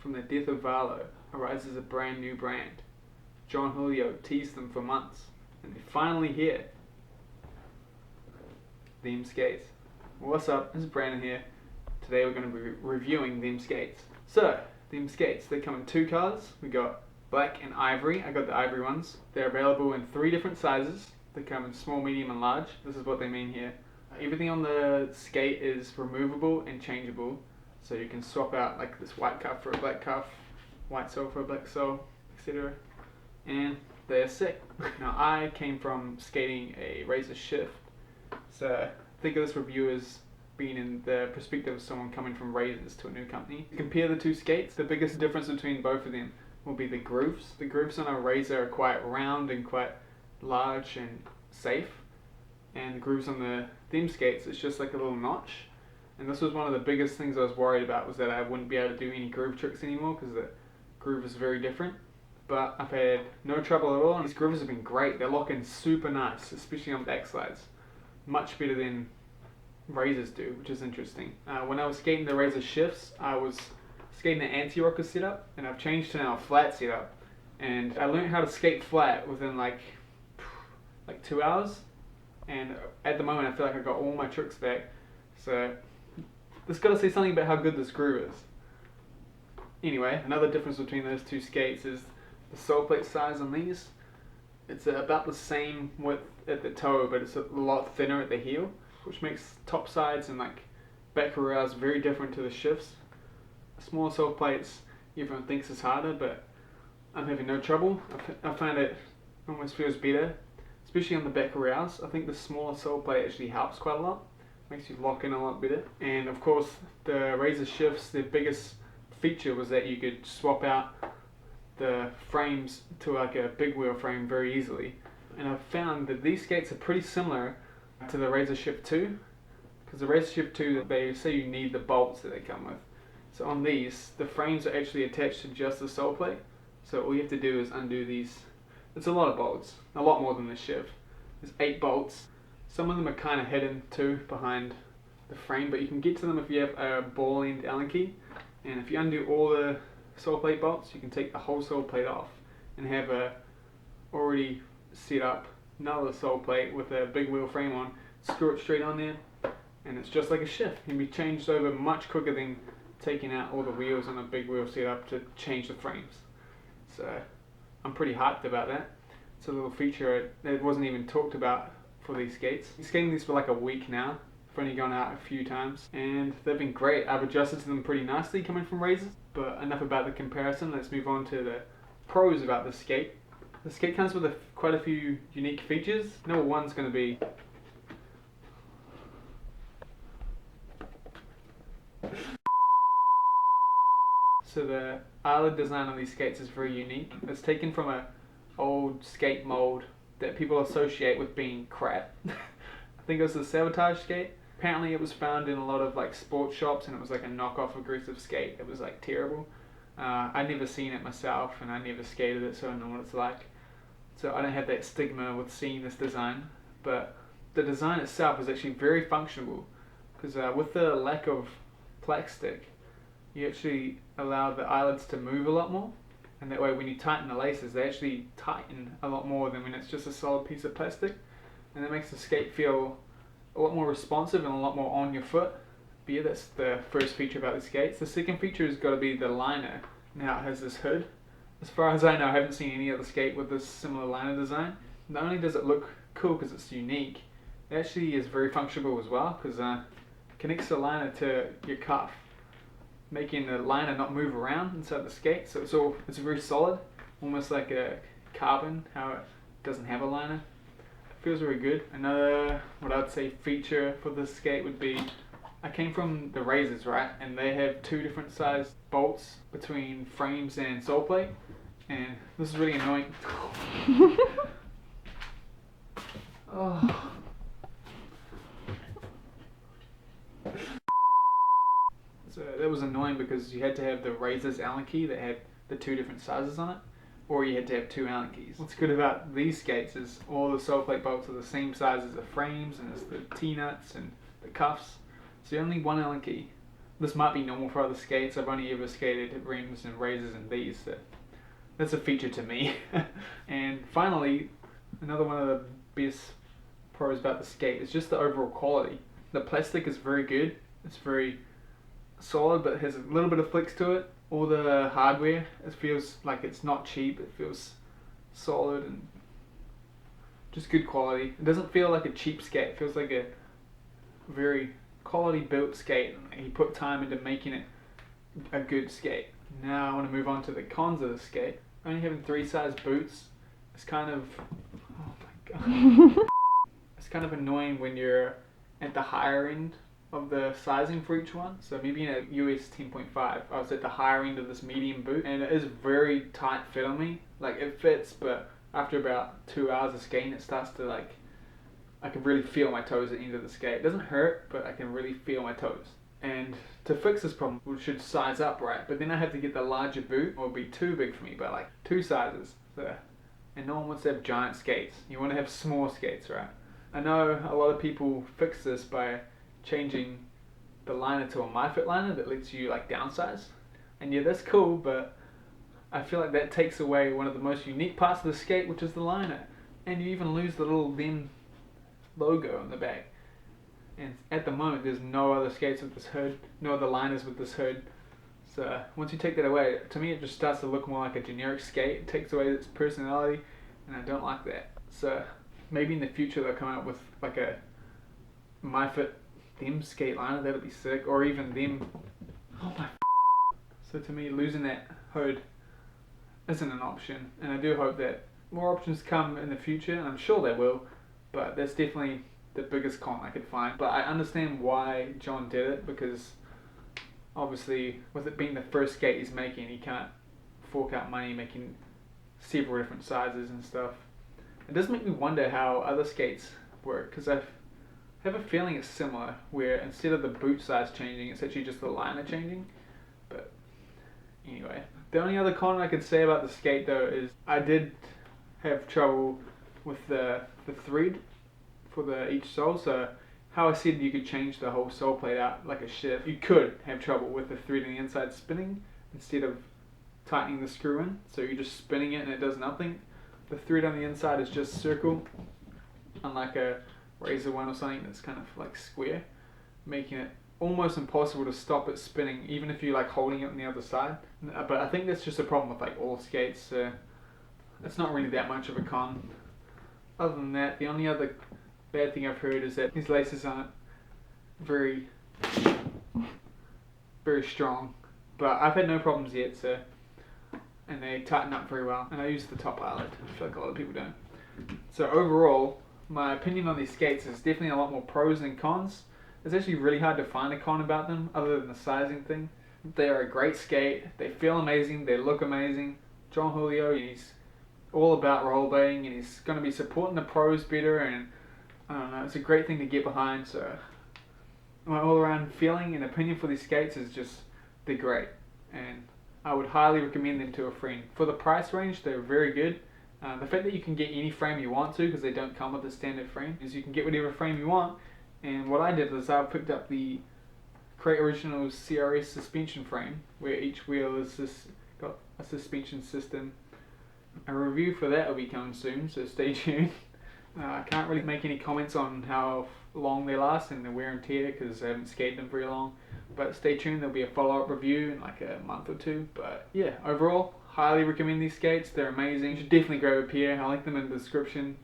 from the death of Varlo arises a brand new brand. John Julio teased them for months, and they're finally here. Themskates. What's up? This is Brandon here. Today we're going to be reviewing Themskates. So, Themskates, they come in two colours. We got black and ivory. I got the ivory ones. They're available in 3 different sizes. They come in small, medium and large. This is what they mean here. Everything on the skate is removable and changeable. So you can swap out like this white cuff for a black cuff, white sole for a black sole, etc. And they're sick. Now I came from skating a razor shift. So think of this review as being in the perspective of someone coming from razors to a new company. To compare the two skates, the biggest difference between both of them will be the grooves. The grooves on a razor are quite round and quite large and safe. And the grooves on the Themskates, it's just like a little notch. And this was one of the biggest things I was worried about, was that I wouldn't be able to do any groove tricks anymore because the groove is very different. But I've had no trouble at all, and these grooves have been great. They're locking super nice, especially on backslides. Much better than razors do, which is interesting. When I was skating the razor shifts, I was skating the anti-rocker setup, and I've changed to now a flat setup. And I learned how to skate flat within like 2 hours. And at the moment I feel like I got all my tricks back. So this got to say something about how good this groove is. Anyway, another difference between those two skates is the sole plate size on these. It's about the same width at the toe, but it's a lot thinner at the heel, which makes top sides and like back rails very different to the shifts. Smaller sole plates, everyone thinks is harder, but I'm having no trouble. I find it almost feels better, especially on the back rails. I think the smaller sole plate actually helps quite a lot. Makes you lock in a lot better. And of course, the razor shifts, their biggest feature was that you could swap out the frames to like a big wheel frame very easily. And I've found that these skates are pretty similar to the Razor Shift 2, because the Razor Shift 2, they say you need the bolts that they come with. So on these, the frames are actually attached to just the sole plate. So all you have to do is undo these. It's a lot of bolts, a lot more than the Shift. There's 8 bolts. Some of them are kind of hidden too behind the frame, but you can get to them if you have a ball end Allen key. And if you undo all the sole plate bolts, you can take the whole sole plate off and have a already set up another sole plate with a big wheel frame on, screw it straight on there, and it's just like a shift. It can be changed over much quicker than taking out all the wheels on a big wheel setup to change the frames. So I'm pretty hyped about that. It's a little feature that wasn't even talked about for these skates. I'm skating these for like a week now. I've only gone out a few times and they've been great. I've adjusted to them pretty nicely coming from razors. But enough about the comparison, let's move on to the pros about this skate. The skate comes with quite a few unique features. Number one's going to be so the eyelid design on these skates is very unique. It's taken from an old skate mold that people associate with being crap. I think it was the Sabotage skate. Apparently it was found in a lot of like sports shops, and it was like a knockoff aggressive skate. It was like terrible. I'd never seen it myself, and I never skated it, so I don't know what it's like. So I don't have that stigma with seeing this design, but the design itself is actually very functional, because with the lack of plastic, you actually allow the eyelids to move a lot more, and that way when you tighten the laces, they actually tighten a lot more than when it's just a solid piece of plastic, and that makes the skate feel a lot more responsive and a lot more on your foot. But yeah, that's the first feature about the skates. The second feature has got to be the liner. Now it has this hood. As far as I know, I haven't seen any other skate with this similar liner design. Not only does it look cool because it's unique, it actually is very functional as well, because it connects the liner to your cuff, making the liner not move around inside the skate. So it's very solid, almost like a carbon, how it doesn't have a liner. It feels very good. Another, what I'd say, feature for this skate would be, I came from the razors, right, and they have 2 different size bolts between frames and sole plate, and this is really annoying. Oh. So that was annoying because you had to have the razor's Allen key that had the 2 different sizes on it, or you had to have 2 Allen keys. What's good about these skates is all the sole plate bolts are the same size as the frames and as the T-nuts and the cuffs. So only 1 Allen key. This might be normal for other skates. I've only ever skated rims and razors and these, so that's a feature to me. And finally, another one of the best pros about the skate is just the overall quality. The plastic is very good. It's very solid, but has a little bit of flex to it. All the hardware, it feels like it's not cheap. It feels solid and just good quality. It doesn't feel like a cheap skate. It feels like a very quality built skate. He put time into making it a good skate. Now I want to move on to the cons of the skate. Only having 3 size boots is kind of, oh my god. It's kind of annoying when you're at the higher end of the sizing for each one. So maybe in a US 10.5, I was at the higher end of this medium boot, and it is very tight fit on me. Like, it fits, but after about 2 hours of skating, it starts to, like, I can really feel my toes at the end of the skate. It doesn't hurt, but I can really feel my toes. And to fix this problem, we should size up, right? But then I have to get the larger boot, or it'll be too big for me, but like 2 sizes. So, and no one wants to have giant skates. You want to have small skates, right? I know a lot of people fix this by changing the liner to a MyFit liner that lets you like downsize. And yeah, that's cool, but I feel like that takes away one of the most unique parts of the skate, which is the liner. And you even lose the little Them logo on the back. And at the moment, there's no other skates with this hood, no other liners with this hood. So once you take that away, to me it just starts to look more like a generic skate. It takes away its personality, and I don't like that. So maybe in the future they'll come out with like a MyFit Them skate liner. That'd be sick. Or even Them. Oh my. So to me, losing that hood isn't an option, and I do hope that more options come in the future, and I'm sure they will. But that's definitely the biggest con I could find. But I understand why John did it, because obviously with it being the first skate he's making, he can't fork out money making several different sizes and stuff. It does make me wonder how other skates work, because I have a feeling it's similar, where instead of the boot size changing, it's actually just the liner changing. But anyway, the only other con I could say about the skate though is I did have trouble with the thread for each sole. So how I said you could change the whole sole plate out like a shift, you could have trouble with the thread on the inside spinning instead of tightening the screw in. So you're just spinning it and it does nothing. The thread on the inside is just circle, unlike a razor one or something that's kind of like square, making it almost impossible to stop it spinning even if you're like holding it on the other side. But I think that's just a problem with like all skates, so it's not really that much of a con. Other than that, the only other bad thing I've heard is that these laces aren't very strong, but I've had no problems yet, so, and they tighten up very well, and I use the top eyelet. I feel like a lot of people don't. So overall, my opinion on these skates is definitely a lot more pros than cons. It's actually really hard to find a con about them other than the sizing thing. They are a great skate, they feel amazing, they look amazing. John Julio, he's all about rollerblading, and he's going to be supporting the pros better, and I don't know, it's a great thing to get behind. So my all around feeling and opinion for these skates is just they're great, and I would highly recommend them to a friend. For the price range, they're very good. The fact that you can get any frame you want to, because they don't come with a standard frame, is you can get whatever frame you want. And what I did was I picked up the Crate Originals CRS suspension frame, where each wheel is got a suspension system. A review for that will be coming soon, so stay tuned. I can't really make any comments on how long they last and the wear and tear, because I haven't skated them very long. But stay tuned, there'll be a follow-up review in like a month or two. But yeah, overall, highly recommend these skates. They're amazing. You should definitely grab a pair. I'll link them in the description.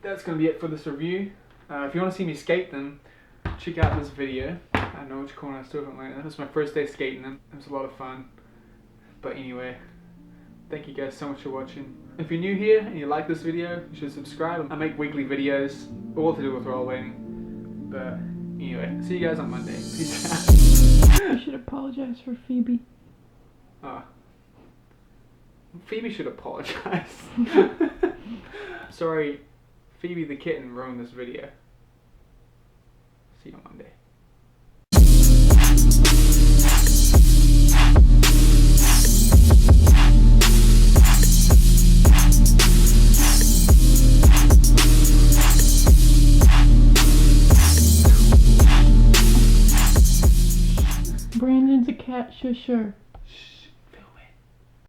That's going to be it for this review. If you want to see me skate them, check out this video. I don't know which corner I still haven't learned. This was my first day skating them. It was a lot of fun. But anyway, thank you guys so much for watching. If you're new here and you like this video, you should subscribe. I make weekly videos, all to do with rollerblading. But anyway, see you guys on Monday. Peace out. You should apologize for Phoebe. Phoebe should apologize. Sorry, Phoebe the kitten ruined this video. See you on Monday. Sure.